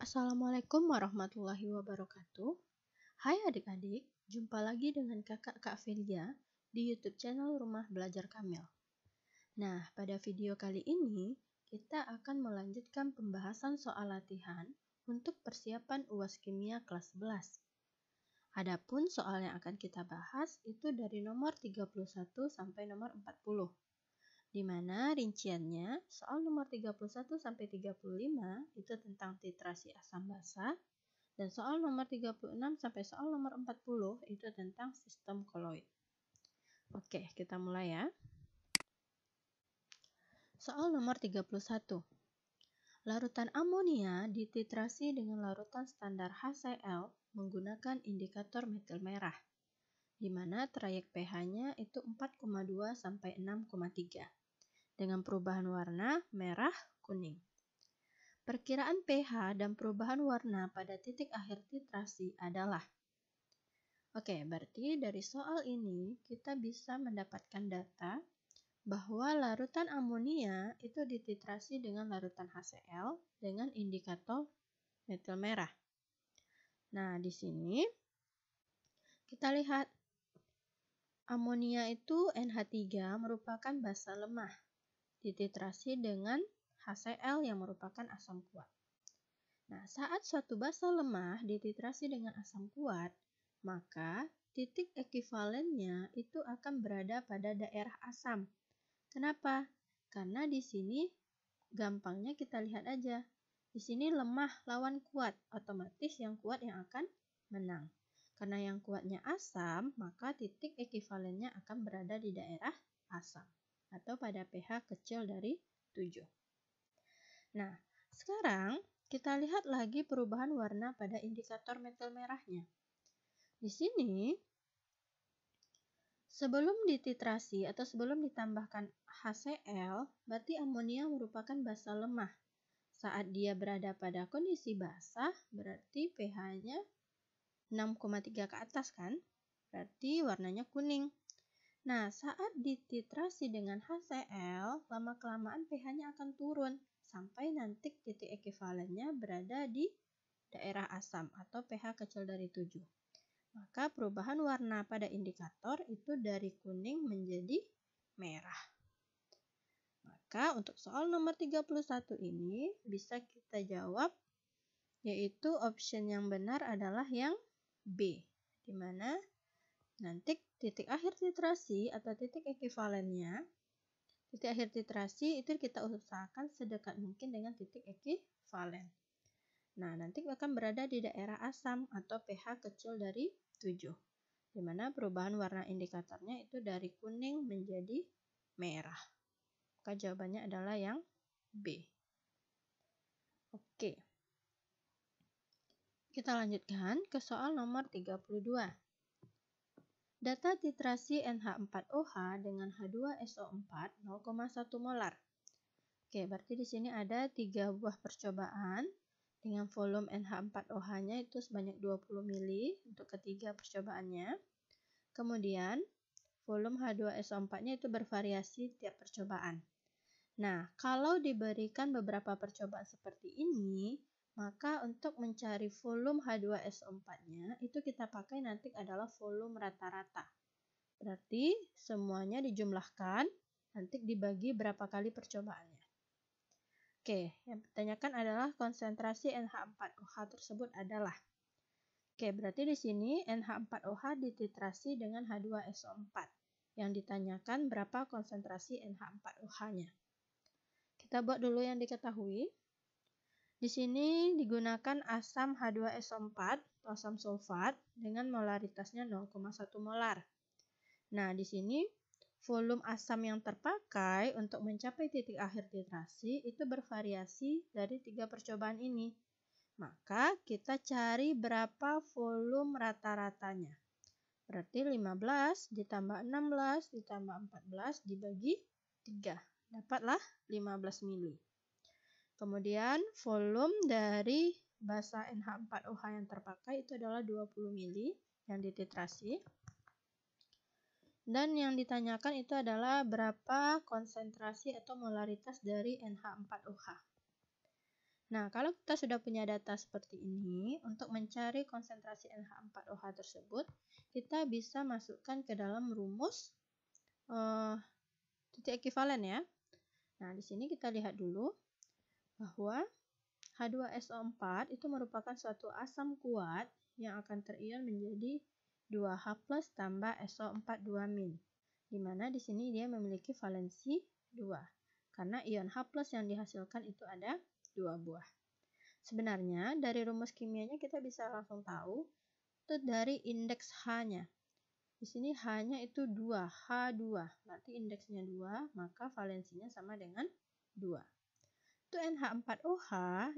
Assalamualaikum warahmatullahi wabarakatuh. Hai adik-adik, jumpa lagi dengan kakak Kak Velia di YouTube channel Rumah Belajar Kamil. Nah, pada video kali ini kita akan melanjutkan pembahasan soal latihan untuk persiapan UAS Kimia kelas 11. Adapun soal yang akan kita bahas itu dari nomor 31 sampai nomor 40. Di mana rinciannya soal nomor 31 sampai 35 itu tentang titrasi asam basa dan soal nomor 36 sampai soal nomor 40 itu tentang sistem koloid. Oke, kita mulai ya. Soal nomor 31. Larutan amonia dititrasi dengan larutan standar HCl menggunakan indikator metil merah, di mana trayek pH-nya itu 4,2 sampai 6,3. Dengan perubahan warna merah, kuning. Perkiraan pH dan perubahan warna pada titik akhir titrasi adalah. Oke, berarti dari soal ini kita bisa mendapatkan data bahwa larutan amonia itu dititrasi dengan larutan HCl dengan indikator metil merah. Nah, di sini kita lihat amonia itu NH3 merupakan basa lemah. Dititrasi dengan HCl yang merupakan asam kuat. Nah, saat suatu basa lemah dititrasi dengan asam kuat, maka titik ekivalennya itu akan berada pada daerah asam. Kenapa? Karena di sini gampangnya kita lihat aja. Di sini lemah lawan kuat, otomatis yang kuat yang akan menang. Karena yang kuatnya asam, maka titik ekivalennya akan berada di daerah asam atau pada pH kecil dari 7. Nah, sekarang kita lihat lagi perubahan warna pada indikator metil merahnya. Di sini, sebelum dititrasi atau sebelum ditambahkan HCl, berarti amonia merupakan basa lemah. Saat dia berada pada kondisi basah, berarti pH-nya 6,3 ke atas kan? Berarti warnanya kuning. Nah, saat dititrasi dengan HCl, lama-kelamaan pH-nya akan turun sampai nanti titik ekivalennya berada di daerah asam atau pH kecil dari 7. Maka perubahan warna pada indikator itu dari kuning menjadi merah. Maka untuk soal nomor 31 ini bisa kita jawab, yaitu option yang benar adalah yang B, di mana nanti titik akhir titrasi atau titik ekivalennya, titik akhir titrasi itu kita usahakan sedekat mungkin dengan titik ekivalen. Nah, nanti akan berada di daerah asam atau pH kecil dari 7, di mana perubahan warna indikatornya itu dari kuning menjadi merah. Maka jawabannya adalah yang B. Oke. Kita lanjutkan ke soal nomor 32. Data titrasi NH4OH dengan H2SO4 0,1 molar. Oke, berarti di sini ada 3 buah percobaan dengan volume NH4OH-nya itu sebanyak 20 ml untuk ketiga percobaannya. Kemudian, volume H2SO4-nya itu bervariasi tiap percobaan. Nah, kalau diberikan beberapa percobaan seperti ini, maka untuk mencari volume H2SO4-nya itu kita pakai nanti adalah volume rata-rata. Berarti semuanya dijumlahkan, nanti dibagi berapa kali percobaannya. Oke, yang ditanyakan adalah konsentrasi NH4OH tersebut adalah. Oke, berarti di sini NH4OH dititrasi dengan H2SO4. Yang ditanyakan berapa konsentrasi NH4OH-nya. Kita buat dulu yang diketahui. Di sini digunakan asam H2SO4 atau asam sulfat dengan molaritasnya 0,1 molar. Nah, di sini volume asam yang terpakai untuk mencapai titik akhir titrasi itu bervariasi dari 3 percobaan ini. Maka kita cari berapa volume rata-ratanya. Berarti 15 ditambah 16 ditambah 14 dibagi 3. Dapatlah 15 mili. Kemudian volume dari basa NH4OH yang terpakai itu adalah 20 mili yang dititrasi. Dan yang ditanyakan itu adalah berapa konsentrasi atau molaritas dari NH4OH. Nah, kalau kita sudah punya data seperti ini, untuk mencari konsentrasi NH4OH tersebut, kita bisa masukkan ke dalam rumus titik ekivalen ya. Nah, di sini kita lihat dulu bahwa H2SO4 itu merupakan suatu asam kuat yang akan terion menjadi 2H+ tambah SO4 2-, di mana di sini dia memiliki valensi 2, karena ion H+ yang dihasilkan itu ada 2 buah. Sebenarnya dari rumus kimianya kita bisa langsung tahu itu dari indeks H-nya. Di sini H-nya itu 2, H2. Berarti indeksnya 2, maka valensinya sama dengan 2. Itu NH4OH,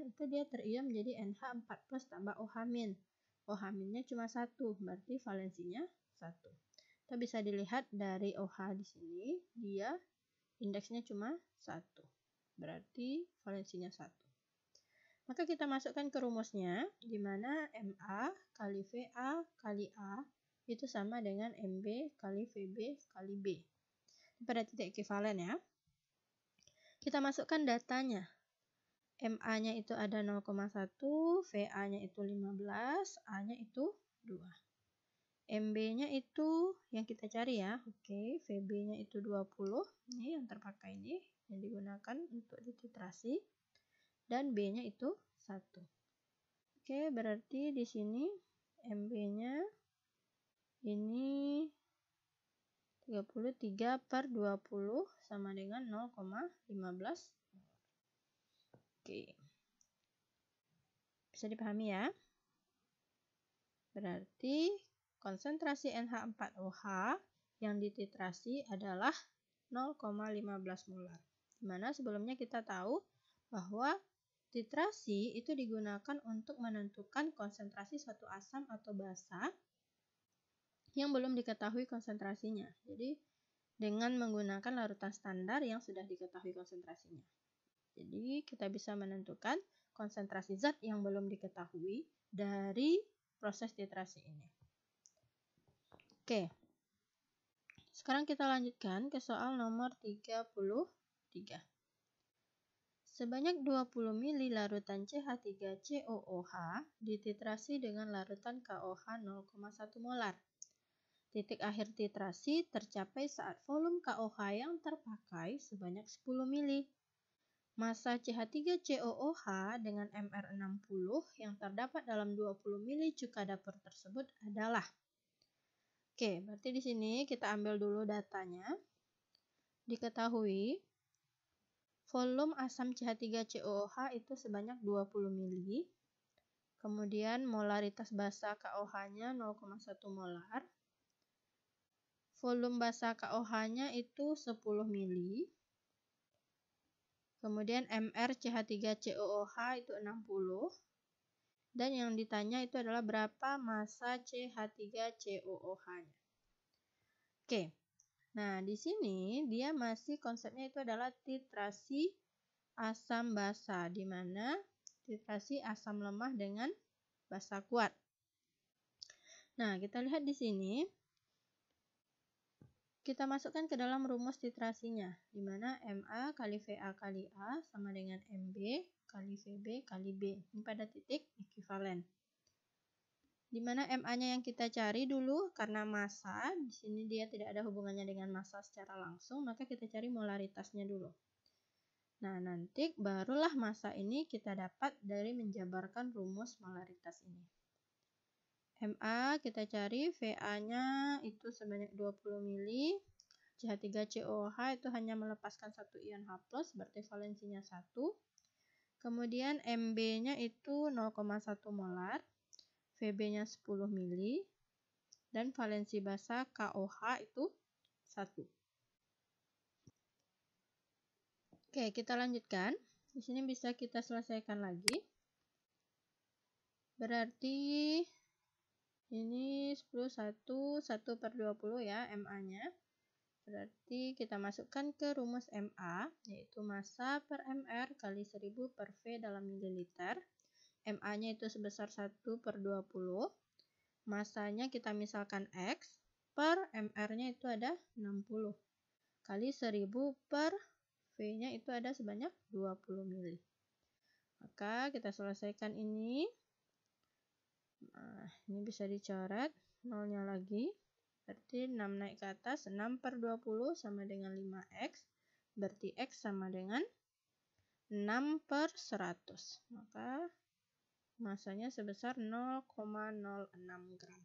itu dia terion menjadi NH4+ tambah OH-. OH-nya cuma 1, berarti valensinya 1. Kita bisa dilihat dari OH di sini, dia indeksnya cuma 1. Berarti valensinya 1. Maka kita masukkan ke rumusnya, di mana MA kali VA kali A itu sama dengan MB kali VB kali B. Pada titik ekivalen ya. Kita masukkan datanya. MA-nya itu ada 0,1, VA-nya itu 15, A-nya itu 2. MB-nya itu yang kita cari ya. Oke, VB-nya itu 20. Ini yang terpakai ini yang digunakan untuk dititrasi. Dan B-nya itu 1. Oke, berarti di sini MB-nya ini 33/20 sama dengan 0,15. Oke. Bisa dipahami ya? Berarti konsentrasi NH4OH yang dititrasi adalah 0,15 molar. Dimana sebelumnya kita tahu bahwa titrasi itu digunakan untuk menentukan konsentrasi suatu asam atau basa yang belum diketahui konsentrasinya. Jadi dengan menggunakan larutan standar yang sudah diketahui konsentrasinya. Jadi kita bisa menentukan konsentrasi zat yang belum diketahui dari proses titrasi ini. Oke. Sekarang kita lanjutkan ke soal nomor 33. Sebanyak 20 ml larutan CH3COOH dititrasi dengan larutan KOH 0,1 molar. Titik akhir titrasi tercapai saat volume KOH yang terpakai sebanyak 10 ml. Massa CH3COOH dengan MR60 yang terdapat dalam 20 ml cuka dapur tersebut adalah. Oke, berarti di sini kita ambil dulu datanya. Diketahui volume asam CH3COOH itu sebanyak 20 ml. Kemudian molaritas basa KOH-nya 0,1 molar. Volume basa KOH-nya itu 10 ml. Kemudian MR CH3COOH itu 60. Dan yang ditanya itu adalah berapa massa CH3COOH-nya. Oke. Nah, di sini dia masih konsepnya itu adalah titrasi asam basa, di mana titrasi asam lemah dengan basa kuat. Nah, kita lihat di sini. Kita masukkan ke dalam rumus titrasinya, di mana MA kali VA kali A sama dengan MB kali VB kali B. Ini pada titik ekivalen. Di mana MA-nya yang kita cari dulu karena massa, di sini dia tidak ada hubungannya dengan massa secara langsung, maka kita cari molaritasnya dulu. Nah, nanti barulah massa ini kita dapat dari menjabarkan rumus molaritas ini. MA kita cari, VA-nya itu sebanyak 20 ml, CH3COOH itu hanya melepaskan satu ion H+, berarti valensinya 1. Kemudian MB-nya itu 0,1 molar. VB-nya 10 ml, dan valensi basa KOH itu 1. Oke, kita lanjutkan. Di sini bisa kita selesaikan lagi. Berarti ini 10, 1/20 ya MA-nya. Berarti kita masukkan ke rumus MA, yaitu massa per MR kali 1000 per V dalam mililiter. MA-nya itu sebesar 1/20. Massanya kita misalkan X, per MR-nya itu ada 60. Kali 1000 per V-nya itu ada sebanyak 20 ml. Maka kita selesaikan ini. Nah, ini bisa dicoret, nolnya lagi. Berarti 6 naik ke atas, 6 per 20 sama dengan 5x. Berarti x sama dengan 6 per 100. Maka masanya sebesar 0,06 gram.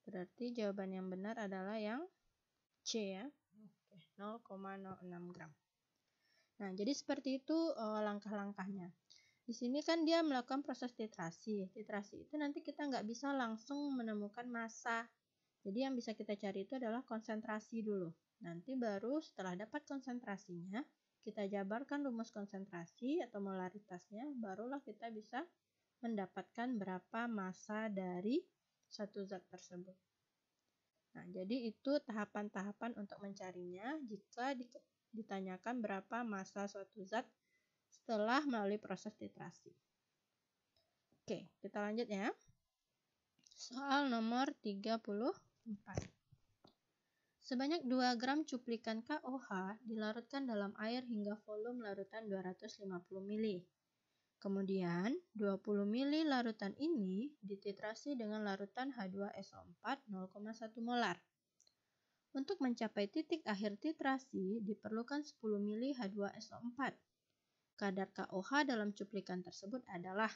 Berarti jawaban yang benar adalah yang C ya. Oke, 0,06 gram. Nah, jadi seperti itu langkah-langkahnya. Di sini kan dia melakukan proses titrasi. Titrasi itu nanti kita nggak bisa langsung menemukan massa. Jadi yang bisa kita cari itu adalah konsentrasi dulu. Nanti baru setelah dapat konsentrasinya, kita jabarkan rumus konsentrasi atau molaritasnya, barulah kita bisa mendapatkan berapa massa dari satu zat tersebut. Nah, jadi itu tahapan-tahapan untuk mencarinya jika ditanyakan berapa massa suatu zat setelah melalui proses titrasi. Oke, kita lanjut ya. Soal nomor 34. Sebanyak 2 gram cuplikan KOH dilarutkan dalam air hingga volume larutan 250 ml. Kemudian, 20 ml larutan ini dititrasi dengan larutan H2SO4 0,1 molar. Untuk mencapai titik akhir titrasi, diperlukan 10 ml H2SO4. Kadar KOH dalam cuplikan tersebut adalah,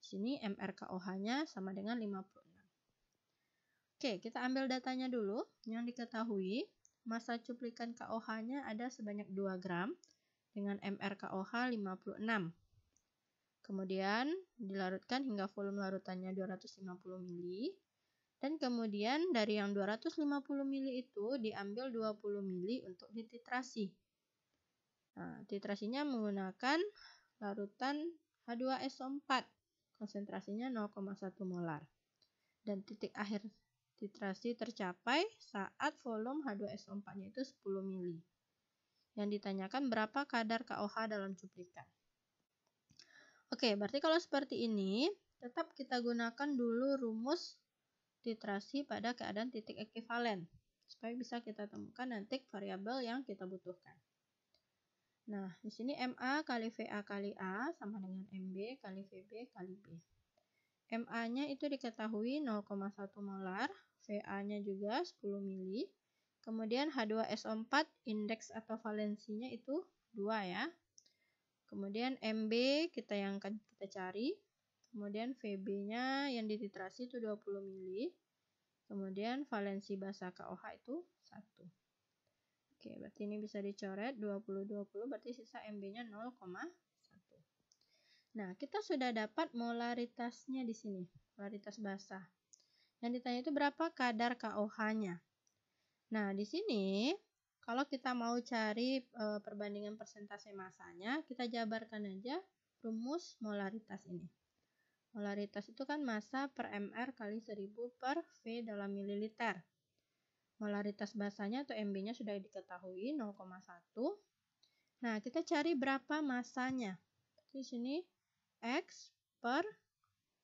di sini MR KOH-nya sama dengan 56. Oke, kita ambil datanya dulu. Yang diketahui, massa cuplikan KOH-nya ada sebanyak 2 gram dengan MR KOH 56. Kemudian dilarutkan hingga volume larutannya 250 ml. Dan kemudian dari yang 250 ml itu diambil 20 ml untuk dititrasi. Nah, titrasinya menggunakan larutan H2SO4. Konsentrasinya 0,1 molar. Dan titik akhir titrasi tercapai saat volume H2SO4-nya itu 10 ml. Yang ditanyakan berapa kadar KOH dalam cuplikan. Oke, berarti kalau seperti ini, tetap kita gunakan dulu rumus titrasi pada keadaan titik ekivalen, supaya bisa kita temukan nanti variabel yang kita butuhkan. Nah, di sini MA kali VA kali A sama dengan MB kali VB kali B. MA-nya itu diketahui 0,1 molar, VA-nya juga 10 ml. Kemudian H2SO4 indeks atau valensinya itu 2 ya. Kemudian MB kita cari. Kemudian VB-nya yang dititrasi itu 20 ml. Kemudian valensi basa KOH itu 1. Oke, berarti ini bisa dicoret 20-20, berarti sisa MB-nya 0,1. Nah, kita sudah dapat molaritasnya di sini, molaritas basah. Yang ditanya itu berapa kadar KOH-nya. Nah, di sini kalau kita mau cari perbandingan persentase massanya, kita jabarkan aja rumus molaritas ini. Molaritas itu kan massa per mR kali 1000 per V dalam mililiter. Molaritas basahnya atau MB-nya sudah diketahui 0,1. Nah, kita cari berapa massanya. Di sini X per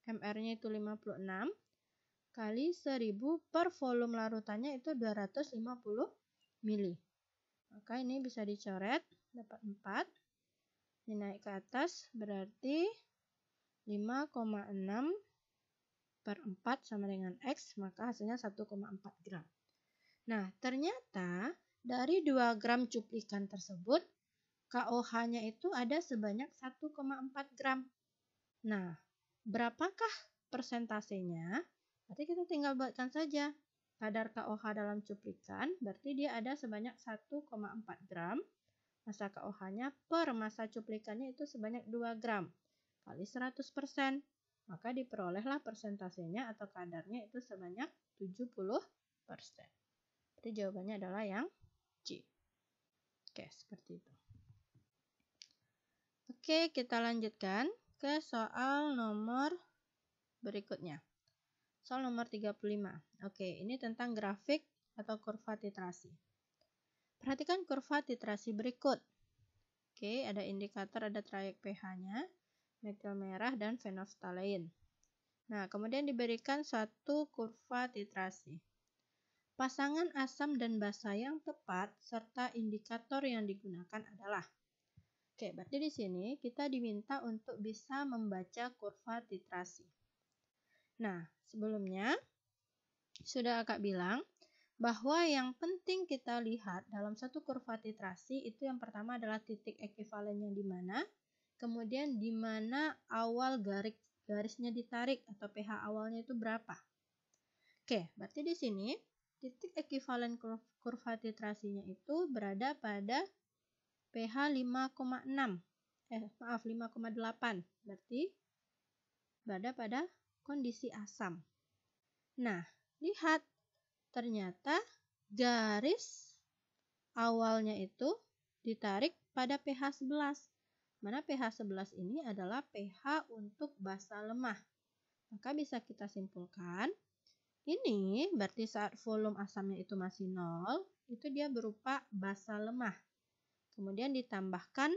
MR-nya itu 56 kali 1000 per volume larutannya itu 250 ml. Maka ini bisa dicoret, dapat 4. Dinaik ke atas berarti 5,6 per 4 sama dengan X, maka hasilnya 1,4 gram. Nah, ternyata dari 2 gram cuplikan tersebut, KOH-nya itu ada sebanyak 1,4 gram. Nah, berapakah persentasenya? Berarti kita tinggal buatkan saja. Kadar KOH dalam cuplikan, berarti dia ada sebanyak 1,4 gram. Massa KOH-nya per massa cuplikannya itu sebanyak 2 gram. Kali 100%. Maka diperolehlah persentasenya atau kadarnya itu sebanyak 70%. Jadi jawabannya adalah yang C. Oke, seperti itu. Oke, kita lanjutkan ke soal nomor berikutnya. Soal nomor 35. Oke, ini tentang grafik atau kurva titrasi. Perhatikan kurva titrasi berikut. Oke, ada indikator, ada trayek pH-nya, metil merah, dan fenoftalein. Nah, kemudian diberikan suatu kurva titrasi. Pasangan asam dan basa yang tepat serta indikator yang digunakan adalah. Oke, berarti di sini kita diminta untuk bisa membaca kurva titrasi. Nah, sebelumnya sudah Kakak bilang bahwa yang penting kita lihat dalam satu kurva titrasi itu yang pertama adalah titik ekuivalennya di mana, kemudian di mana awal garisnya ditarik atau pH awalnya itu berapa. Oke, berarti di sini titik ekuivalen kurva titrasinya itu berada pada pH 5,6. 5,8. Berarti berada pada kondisi asam. Nah, lihat ternyata garis awalnya itu ditarik pada pH 11. Mana pH 11 ini adalah pH untuk basa lemah. Maka bisa kita simpulkan, ini berarti saat volume asamnya itu masih 0, itu dia berupa basa lemah. Kemudian ditambahkan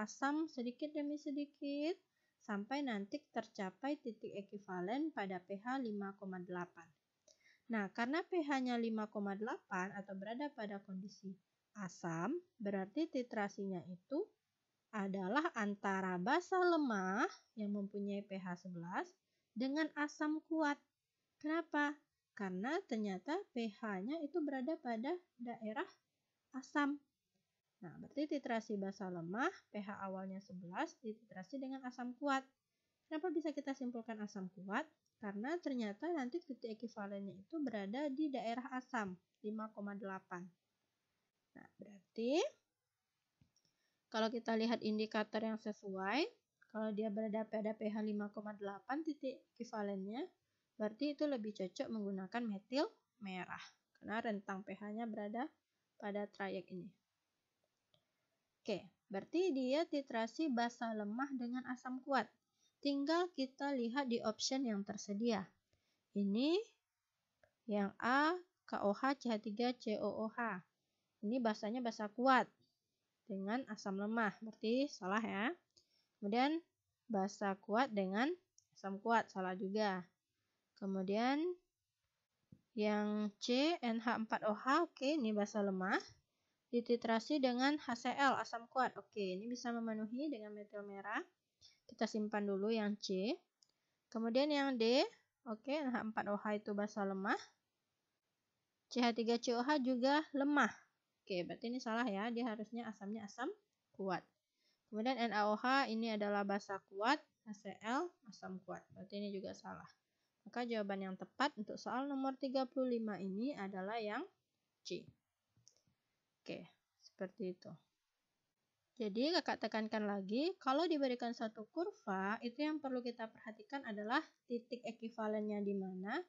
asam sedikit demi sedikit, sampai nanti tercapai titik ekuivalen pada pH 5,8. Nah, karena pH-nya 5,8 atau berada pada kondisi asam, berarti titrasinya itu adalah antara basa lemah yang mempunyai pH 11 dengan asam kuat. Kenapa? Karena ternyata pH-nya itu berada pada daerah asam. Nah, berarti titrasi basa lemah, pH awalnya 11, dititrasi dengan asam kuat. Kenapa bisa kita simpulkan asam kuat? Karena ternyata nanti titik ekuivalennya itu berada di daerah asam, 5,8. Nah, berarti kalau kita lihat indikator yang sesuai, kalau dia berada pada pH 5,8 titik ekuivalennya, berarti itu lebih cocok menggunakan metil merah. Karena rentang pH-nya berada pada trayek ini. Oke, berarti dia titrasi basa lemah dengan asam kuat. Tinggal kita lihat di option yang tersedia. Ini yang A, KOH, CH3, COOH. Ini basanya basa kuat dengan asam lemah. Berarti salah ya. Kemudian basa kuat dengan asam kuat. Salah juga. Kemudian yang C, NH4OH. Oke, ini basa lemah. Dititrasi dengan HCl, asam kuat. Oke, ini bisa memenuhi dengan metil merah. Kita simpan dulu yang C. Kemudian yang D, oke, NH4OH itu basa lemah. CH3COH juga lemah. Oke, berarti ini salah ya. Dia harusnya asamnya asam kuat. Kemudian NaOH ini adalah basa kuat. HCl, asam kuat. Berarti ini juga salah. Maka jawaban yang tepat untuk soal nomor 35 ini adalah yang C. Oke, seperti itu. Jadi kakak tekankan lagi, kalau diberikan satu kurva, itu yang perlu kita perhatikan adalah titik ekuivalennya di mana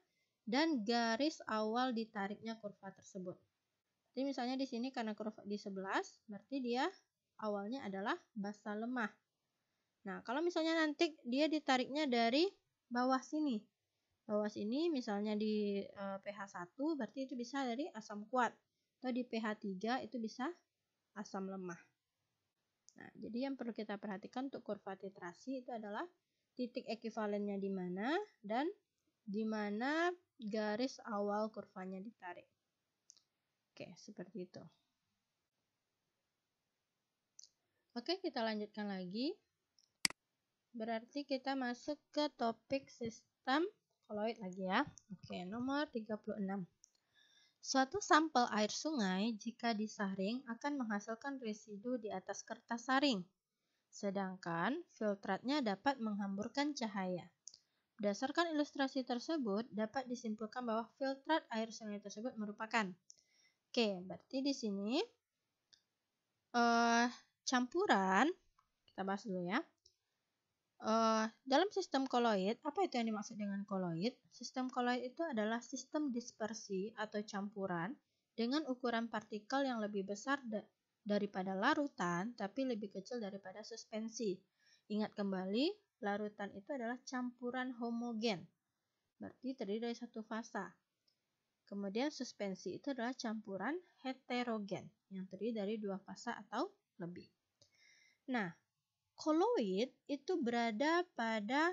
dan garis awal ditariknya kurva tersebut. Jadi misalnya di sini karena kurva di 11, berarti dia awalnya adalah basa lemah. Nah, kalau misalnya nanti dia ditariknya dari bawah sini. Bawah sini misalnya di pH 1, berarti itu bisa dari asam kuat. Atau di pH 3 itu bisa asam lemah. Nah, jadi yang perlu kita perhatikan untuk kurva titrasi itu adalah titik ekuivalennya di mana dan di mana garis awal kurvanya ditarik. Oke, seperti itu. Oke, kita lanjutkan lagi. Berarti kita masuk ke topik sistem koloid lagi ya. Oke, nomor 36. Suatu sampel air sungai jika disaring akan menghasilkan residu di atas kertas saring. Sedangkan filtratnya dapat menghamburkan cahaya. Berdasarkan ilustrasi tersebut, dapat disimpulkan bahwa filtrat air sungai tersebut merupakan. Oke, berarti di sini campuran, kita bahas dulu ya. Dalam sistem koloid, apa itu yang dimaksud dengan koloid? Sistem koloid itu adalah sistem dispersi atau campuran dengan ukuran partikel yang lebih besar daripada larutan, tapi lebih kecil daripada suspensi. Ingat kembali, larutan itu adalah campuran homogen, berarti terdiri dari satu fasa. Kemudian suspensi itu adalah campuran heterogen, yang terdiri dari dua fasa atau lebih. Nah, koloid itu berada pada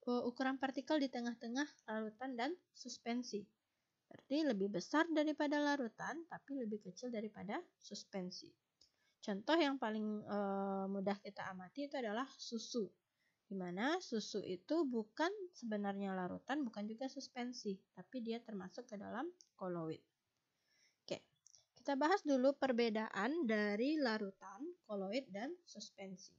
ukuran partikel di tengah-tengah larutan dan suspensi. Berarti lebih besar daripada larutan, tapi lebih kecil daripada suspensi. Contoh yang paling mudah kita amati itu adalah susu. Di mana susu itu bukan sebenarnya larutan, bukan juga suspensi, tapi dia termasuk ke dalam koloid. Oke, kita bahas dulu perbedaan dari larutan, koloid, dan suspensi.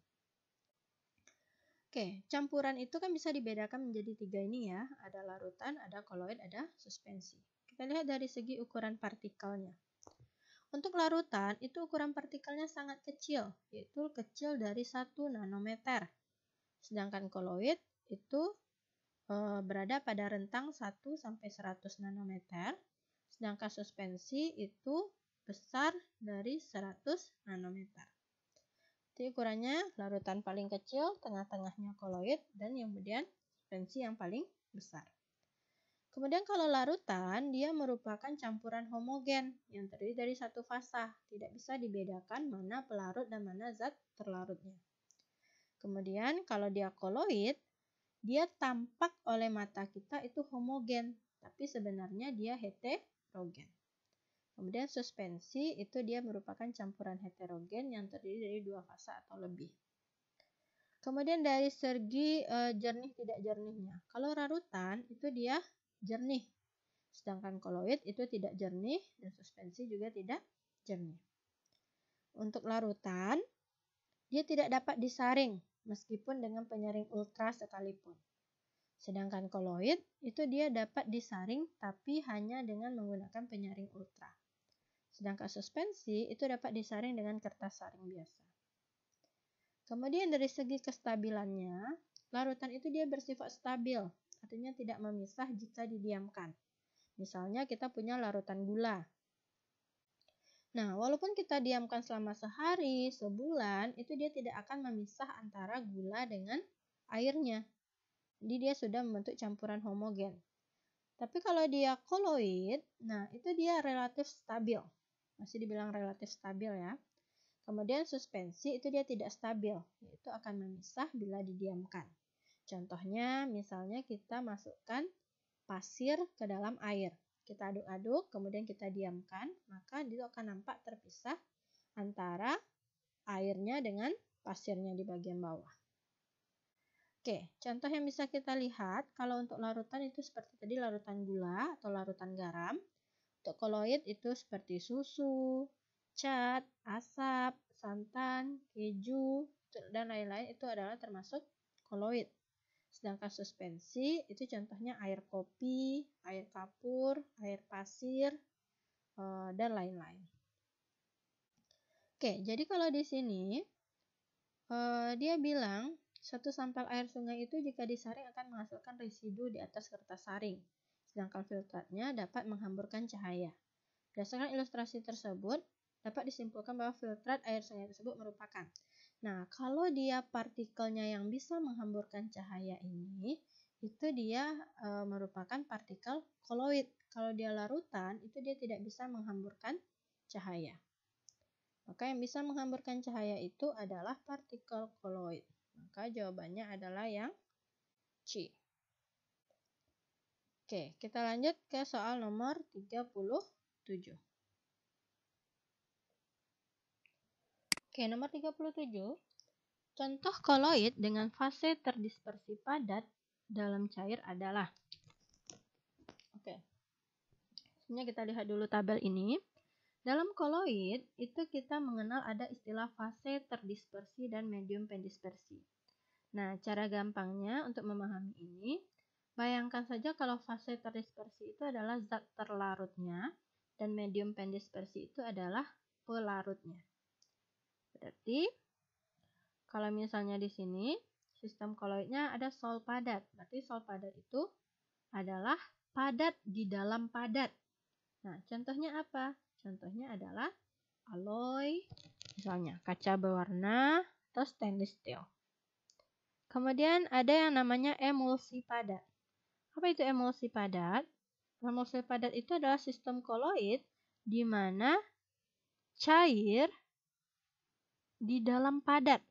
Oke, campuran itu kan bisa dibedakan menjadi 3 ini ya. Ada larutan, ada koloid, ada suspensi. Kita lihat dari segi ukuran partikelnya. Untuk larutan, itu ukuran partikelnya sangat kecil, yaitu kecil dari 1 nanometer. Sedangkan koloid itu berada pada rentang 1 sampai 100 nanometer. Sedangkan suspensi itu besar dari 100 nanometer. Jadi ukurannya larutan paling kecil, tengah-tengahnya koloid, dan kemudian suspensi yang paling besar. Kemudian kalau larutan, dia merupakan campuran homogen yang terdiri dari satu fasa. Tidak bisa dibedakan mana pelarut dan mana zat terlarutnya. Kemudian kalau dia koloid, dia tampak oleh mata kita itu homogen, tapi sebenarnya dia heterogen. Kemudian suspensi itu dia merupakan campuran heterogen yang terdiri dari 2 fasa atau lebih. Kemudian dari segi jernih tidak jernihnya. Kalau larutan itu dia jernih, sedangkan koloid itu tidak jernih dan suspensi juga tidak jernih. Untuk larutan, dia tidak dapat disaring meskipun dengan penyaring ultra sekalipun. Sedangkan koloid itu dia dapat disaring tapi hanya dengan menggunakan penyaring ultra. Sedangkan suspensi itu dapat disaring dengan kertas saring biasa. Kemudian dari segi kestabilannya, larutan itu dia bersifat stabil, artinya tidak memisah jika didiamkan. Misalnya kita punya larutan gula. Nah, walaupun kita diamkan selama sehari, sebulan, itu dia tidak akan memisah antara gula dengan airnya. Jadi dia sudah membentuk campuran homogen. Tapi kalau dia koloid, nah itu dia relatif stabil. Masih dibilang relatif stabil ya. Kemudian suspensi itu dia tidak stabil, yaitu akan memisah bila didiamkan. Contohnya misalnya kita masukkan pasir ke dalam air. Kita aduk-aduk, kemudian kita diamkan, maka itu akan nampak terpisah antara airnya dengan pasirnya di bagian bawah. Oke, contoh yang bisa kita lihat, kalau untuk larutan itu seperti tadi larutan gula atau larutan garam. Untuk koloid itu seperti susu, cat, asap, santan, keju, dan lain-lain itu adalah termasuk koloid. Sedangkan suspensi itu contohnya air kopi, air kapur, air pasir, dan lain-lain. Oke, jadi kalau di sini dia bilang satu sampel air sungai itu jika disaring akan menghasilkan residu di atas kertas saring. Sedangkan filtratnya dapat menghamburkan cahaya. Berdasarkan ilustrasi tersebut, dapat disimpulkan bahwa filtrat air sungai tersebut merupakan. Nah, kalau dia partikelnya yang bisa menghamburkan cahaya ini, itu dia merupakan partikel koloid. Kalau dia larutan, itu dia tidak bisa menghamburkan cahaya. Maka yang bisa menghamburkan cahaya itu adalah partikel koloid. Maka jawabannya adalah yang C. Oke, kita lanjut ke soal nomor 37. Oke, nomor 37. Contoh koloid dengan fase terdispersi padat dalam cair adalah. Oke. Sebenarnya kita lihat dulu tabel ini. Dalam koloid itu kita mengenal ada istilah fase terdispersi dan medium pendispersi. Nah, cara gampangnya untuk memahami ini, bayangkan saja kalau fase terdispersi itu adalah zat terlarutnya dan medium pendispersi itu adalah pelarutnya. Berarti kalau misalnya di sini sistem koloidnya ada sol padat. Berarti sol padat itu adalah padat di dalam padat. Nah, contohnya apa? Contohnya adalah alloy, misalnya kaca berwarna atau stainless steel. Kemudian ada yang namanya emulsi padat. Apa itu emulsi padat? Emulsi padat itu adalah sistem koloid di mana cair di dalam padat.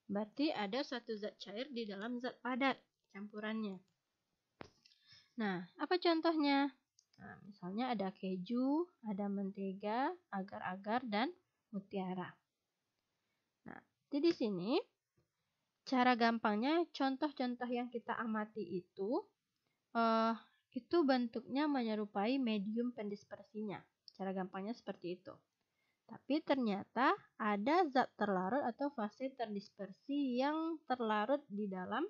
Berarti ada satu zat cair di dalam zat padat campurannya. Nah, apa contohnya? Nah, misalnya ada keju, ada mentega, agar-agar, dan mutiara. Nah, jadi di sini cara gampangnya contoh-contoh yang kita amati itu bentuknya menyerupai medium pendispersinya. Cara gampangnya seperti itu. Tapi ternyata ada zat terlarut atau fase terdispersi yang terlarut di dalam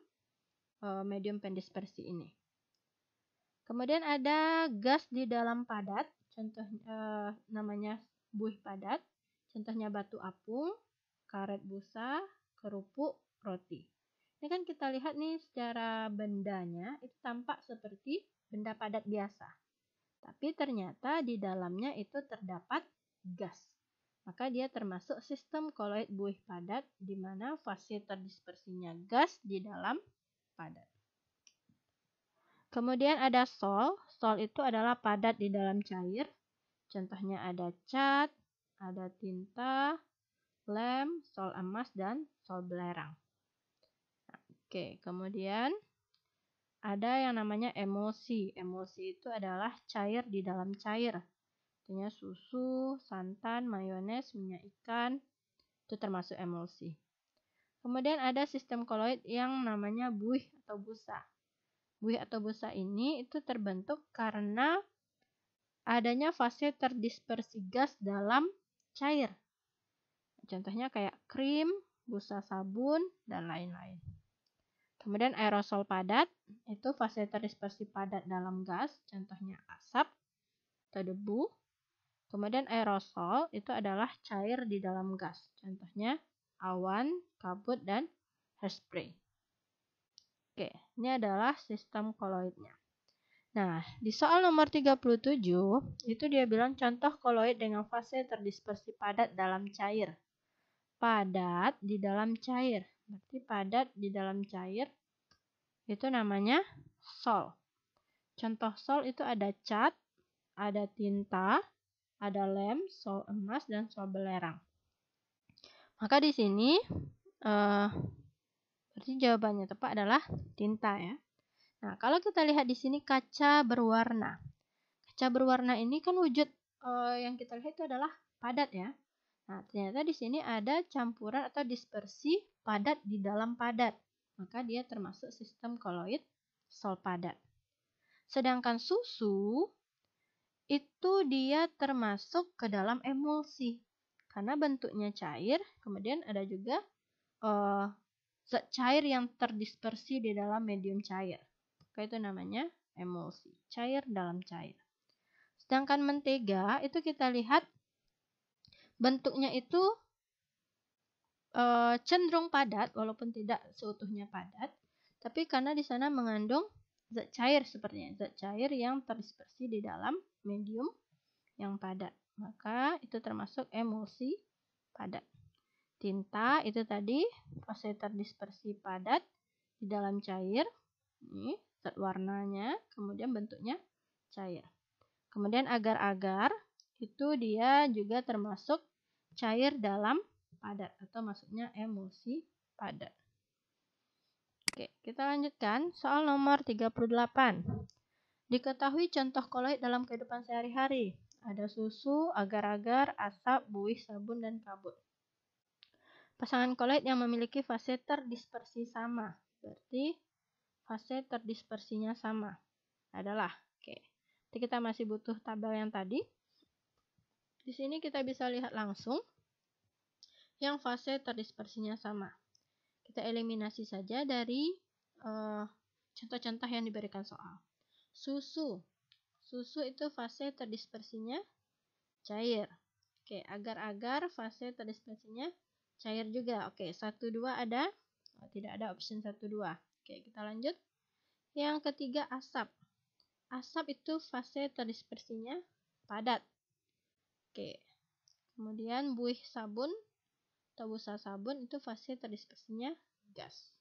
medium pendispersi ini. Kemudian ada gas di dalam padat, contohnya namanya buih padat, contohnya batu apung, karet busa, kerupuk, roti. Ini kan kita lihat nih secara bendanya itu tampak seperti benda padat biasa. Tapi ternyata di dalamnya itu terdapat gas. Maka dia termasuk sistem koloid buih padat di mana fase terdispersinya gas di dalam padat. Kemudian ada sol. Sol itu adalah padat di dalam cair. Contohnya ada cat, ada tinta, lem, sol emas, dan sol belerang. Oke, kemudian ada yang namanya emulsi. Emulsi itu adalah cair di dalam cair. Artinya susu, santan, mayones, minyak ikan, itu termasuk emulsi. Kemudian ada sistem koloid yang namanya buih atau busa. Buih atau busa ini itu terbentuk karena adanya fase terdispersi gas dalam cair. Contohnya kayak krim, busa sabun, dan lain-lain. Kemudian aerosol padat, itu fase terdispersi padat dalam gas, contohnya asap atau debu. Kemudian aerosol itu adalah cair di dalam gas, contohnya awan, kabut, dan hairspray. Oke, ini adalah sistem koloidnya. Nah, di soal nomor 37, itu dia bilang contoh koloid dengan fase terdispersi padat dalam cair. Padat di dalam cair. Berarti padat di dalam cair itu namanya sol. Contoh sol itu ada cat, ada tinta, ada lem, sol emas, dan sol belerang. Maka di sini berarti jawabannya tepat adalah tinta ya. Nah, kalau kita lihat di sini kaca berwarna. Kaca berwarna ini kan wujud yang kita lihat itu adalah padat ya. Nah, ternyata di sini ada campuran atau dispersi padat di dalam padat. Maka dia termasuk sistem koloid sol padat. Sedangkan susu itu dia termasuk ke dalam emulsi. Karena bentuknya cair, kemudian ada juga zat cair yang terdispersi di dalam medium cair. Maka itu namanya emulsi, cair dalam cair. Sedangkan mentega itu kita lihat bentuknya itu cenderung padat walaupun tidak seutuhnya padat, tapi karena di sana mengandung zat cair sepertinya, zat cair yang terdispersi di dalam medium yang padat. Maka itu termasuk emulsi padat. Tinta itu tadi fase terdispersi padat di dalam cair. Ini zat warnanya, kemudian bentuknya cair. Kemudian agar-agar itu dia juga termasuk cair dalam padat atau maksudnya emulsi padat. Oke, kita lanjutkan soal nomor 38. Diketahui contoh koloid dalam kehidupan sehari-hari. Ada susu, agar-agar, asap, buih, sabun, dan kabut. Pasangan koloid yang memiliki fase terdispersi sama. Berarti fase terdispersinya sama adalah, jadi kita masih butuh tabel yang tadi. Di sini kita bisa lihat langsung yang fase terdispersinya sama. Kita eliminasi saja dari contoh-contoh yang diberikan soal. Susu. Susu itu fase terdispersinya cair. Oke, agar-agar fase terdispersinya cair juga. Oke, 1, 2 ada? Tidak ada option 1, 2. Oke, kita lanjut. Yang ketiga, asap. Asap itu fase terdispersinya padat. Oke. Kemudian buih sabun atau busa sabun itu fase terdispersinya gas.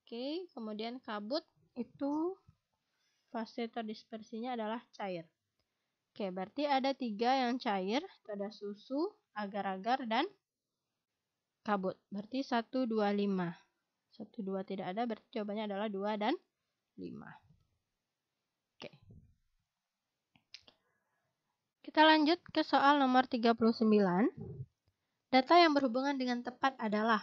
Oke, kemudian kabut itu fase terdispersinya adalah cair. Oke, berarti ada 3 yang cair, itu ada susu, agar-agar, dan kabut. Berarti 1, 2, 5. 1, 2 tidak ada, berarti jawabannya adalah 2 dan 5. Oke. Kita lanjut ke soal nomor 39. Data yang berhubungan dengan tepat adalah,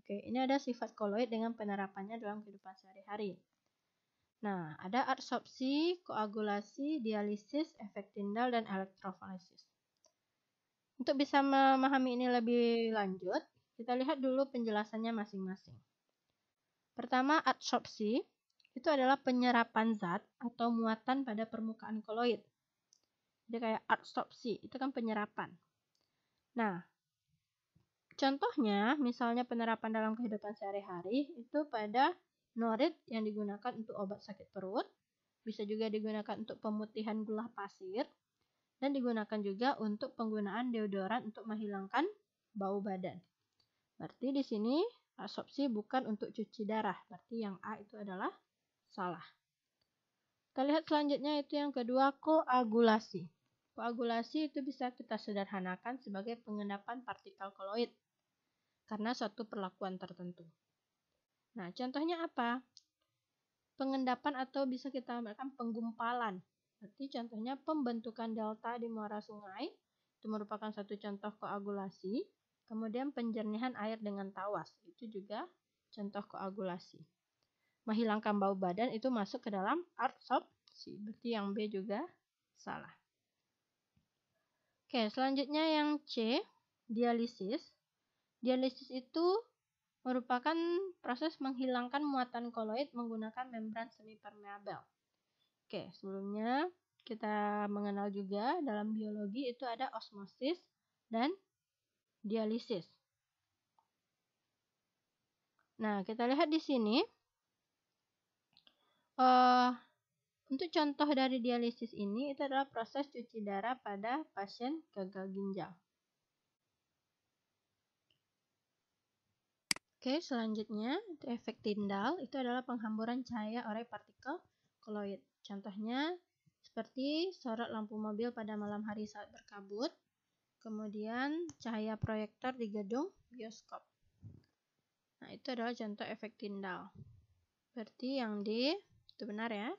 ini ada sifat koloid dengan penerapannya dalam kehidupan sehari-hari. Nah, ada adsorpsi, koagulasi, dialisis, efek Tyndall, dan elektroforesis. Untuk bisa memahami ini lebih lanjut, kita lihat dulu penjelasannya masing-masing. Pertama, adsorpsi itu adalah penyerapan zat atau muatan pada permukaan koloid. Jadi kayak adsorpsi, itu kan penyerapan. Nah, contohnya misalnya penerapan dalam kehidupan sehari-hari itu pada norit yang digunakan untuk obat sakit perut, bisa juga digunakan untuk pemutihan gula pasir, dan digunakan juga untuk penggunaan deodoran untuk menghilangkan bau badan. Berarti di sini adsorpsi bukan untuk cuci darah. Berarti yang A itu adalah salah. Kita lihat selanjutnya itu yang kedua, koagulasi. Koagulasi itu bisa kita sederhanakan sebagai pengendapan partikel koloid karena suatu perlakuan tertentu. Nah, contohnya apa? Pengendapan atau bisa kita ambilkan penggumpalan. Berarti contohnya pembentukan delta di muara sungai, itu merupakan satu contoh koagulasi. Kemudian penjernihan air dengan tawas, itu juga contoh koagulasi. Menghilangkan bau badan itu masuk ke dalam adsorpsi, berarti yang B juga salah. Oke, selanjutnya yang C, dialisis. Dialisis itu merupakan proses menghilangkan muatan koloid menggunakan membran semipermeabel. Oke, sebelumnya kita mengenal juga dalam biologi itu ada osmosis dan dialisis. Nah, kita lihat di sini. Untuk contoh dari dialisis ini itu adalah proses cuci darah pada pasien gagal ginjal. Oke, selanjutnya efek Tyndall itu adalah penghamburan cahaya oleh partikel koloid. Contohnya seperti sorot lampu mobil pada malam hari saat berkabut, kemudian cahaya proyektor di gedung bioskop. Nah, itu adalah contoh efek Tyndall. Berarti yang D itu benar ya,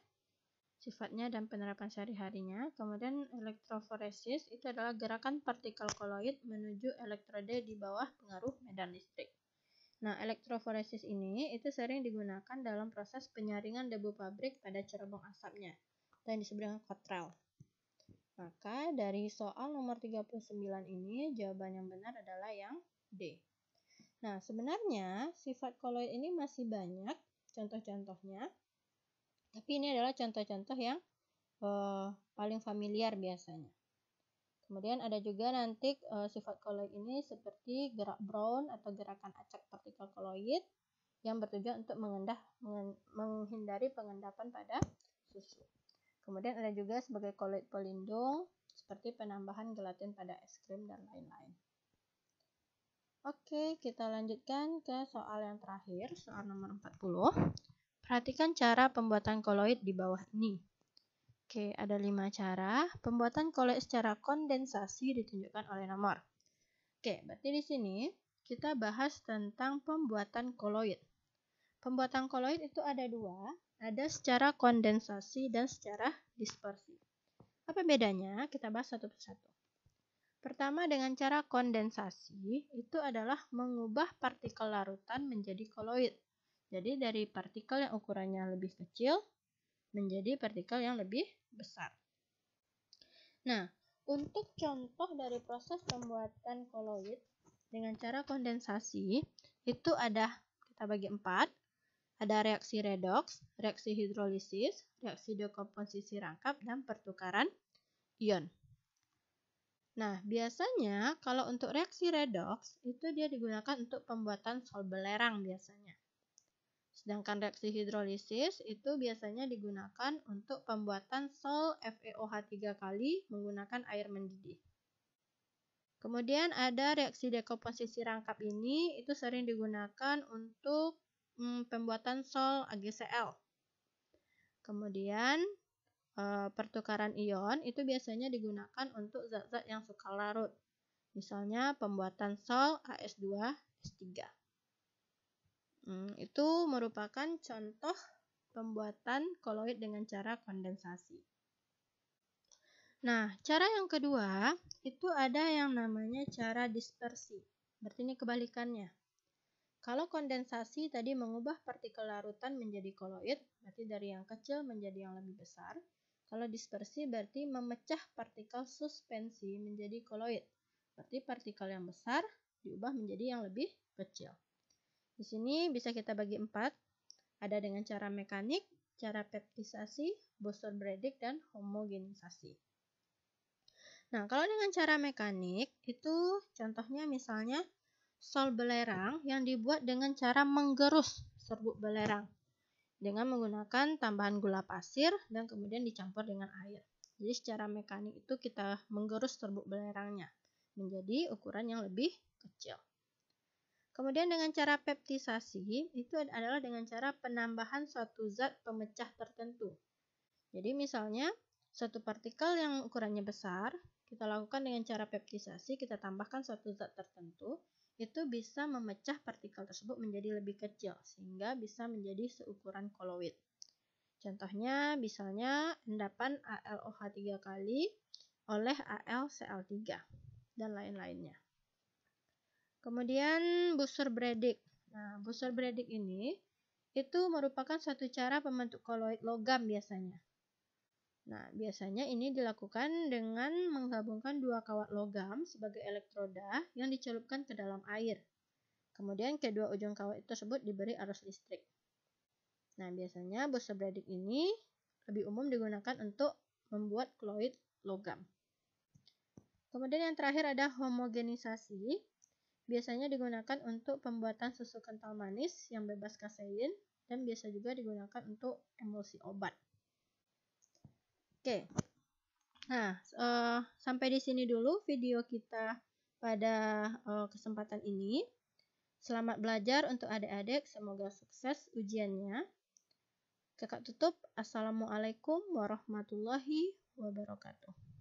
sifatnya dan penerapan sehari-harinya. Kemudian elektroforesis itu adalah gerakan partikel koloid menuju elektrode di bawah pengaruh medan listrik. Nah, elektroforesis ini itu sering digunakan dalam proses penyaringan debu pabrik pada cerobong asapnya, atau yang disebut dengan kotrel. Maka dari soal nomor 39 ini, jawaban yang benar adalah yang D. Nah, sebenarnya sifat koloid ini masih banyak contoh-contohnya, tapi ini adalah contoh-contoh yang paling familiar biasanya. Kemudian ada juga nanti sifat koloid ini seperti gerak Brown atau gerakan acak partikel koloid yang bertujuan untuk menghindari pengendapan pada susu. Kemudian ada juga sebagai koloid pelindung seperti penambahan gelatin pada es krim dan lain-lain. Oke, kita lanjutkan ke soal yang terakhir, soal nomor 40. Perhatikan cara pembuatan koloid di bawah ini. Oke, ada 5 cara. Pembuatan koloid secara kondensasi ditunjukkan oleh nomor. Oke, berarti di sini kita bahas tentang pembuatan koloid. Pembuatan koloid itu ada 2, ada secara kondensasi dan secara dispersi. Apa bedanya? Kita bahas satu persatu. Pertama, dengan cara kondensasi, itu adalah mengubah partikel larutan menjadi koloid. Jadi dari partikel yang ukurannya lebih kecil menjadi partikel yang lebih besar. Nah, untuk contoh dari proses pembuatan koloid dengan cara kondensasi itu ada, kita bagi 4. Ada reaksi redoks, reaksi hidrolisis, reaksi dekomposisi rangkap, dan pertukaran ion. Nah, biasanya kalau untuk reaksi redoks itu dia digunakan untuk pembuatan sol belerang biasanya. Sedangkan reaksi hidrolisis itu biasanya digunakan untuk pembuatan sol FeOH3 kali menggunakan air mendidih. Kemudian ada reaksi dekomposisi rangkap ini itu sering digunakan untuk pembuatan sol AgCl. Kemudian pertukaran ion itu biasanya digunakan untuk zat-zat yang suka larut. Misalnya pembuatan sol AS2S3. Itu merupakan contoh pembuatan koloid dengan cara kondensasi. Nah, cara yang kedua itu ada yang namanya cara dispersi. Berarti ini kebalikannya. Kalau kondensasi tadi mengubah partikel larutan menjadi koloid, berarti dari yang kecil menjadi yang lebih besar. Kalau dispersi berarti memecah partikel suspensi menjadi koloid. Berarti partikel yang besar diubah menjadi yang lebih kecil. Di sini bisa kita bagi 4. Ada dengan cara mekanik, cara peptisasi, Bossor-Bredig, dan homogenisasi. Nah, kalau dengan cara mekanik, itu contohnya misalnya sol belerang yang dibuat dengan cara menggerus serbuk belerang dengan menggunakan tambahan gula pasir dan kemudian dicampur dengan air. Jadi secara mekanik itu kita menggerus serbuk belerangnya menjadi ukuran yang lebih kecil. Kemudian dengan cara peptisasi itu adalah dengan cara penambahan suatu zat pemecah tertentu. Jadi misalnya suatu partikel yang ukurannya besar, kita lakukan dengan cara peptisasi, kita tambahkan suatu zat tertentu, itu bisa memecah partikel tersebut menjadi lebih kecil sehingga bisa menjadi seukuran koloid. Contohnya misalnya endapan AlOH 3 kali oleh AlCl3 dan lain-lainnya. Kemudian Bossor-Bredig. Nah, Bossor-Bredig ini itu merupakan suatu cara pembentuk koloid logam biasanya. Nah, biasanya ini dilakukan dengan menggabungkan 2 kawat logam sebagai elektroda yang dicelupkan ke dalam air. Kemudian kedua ujung kawat tersebut diberi arus listrik. Nah, biasanya Bossor-Bredig ini lebih umum digunakan untuk membuat koloid logam. Kemudian yang terakhir ada homogenisasi. Biasanya digunakan untuk pembuatan susu kental manis yang bebas kasein dan biasa juga digunakan untuk emulsi obat. Oke. Nah, sampai di sini dulu video kita pada kesempatan ini. Selamat belajar untuk adik-adik, semoga sukses ujiannya. Kakak tutup, Assalamualaikum warahmatullahi wabarakatuh.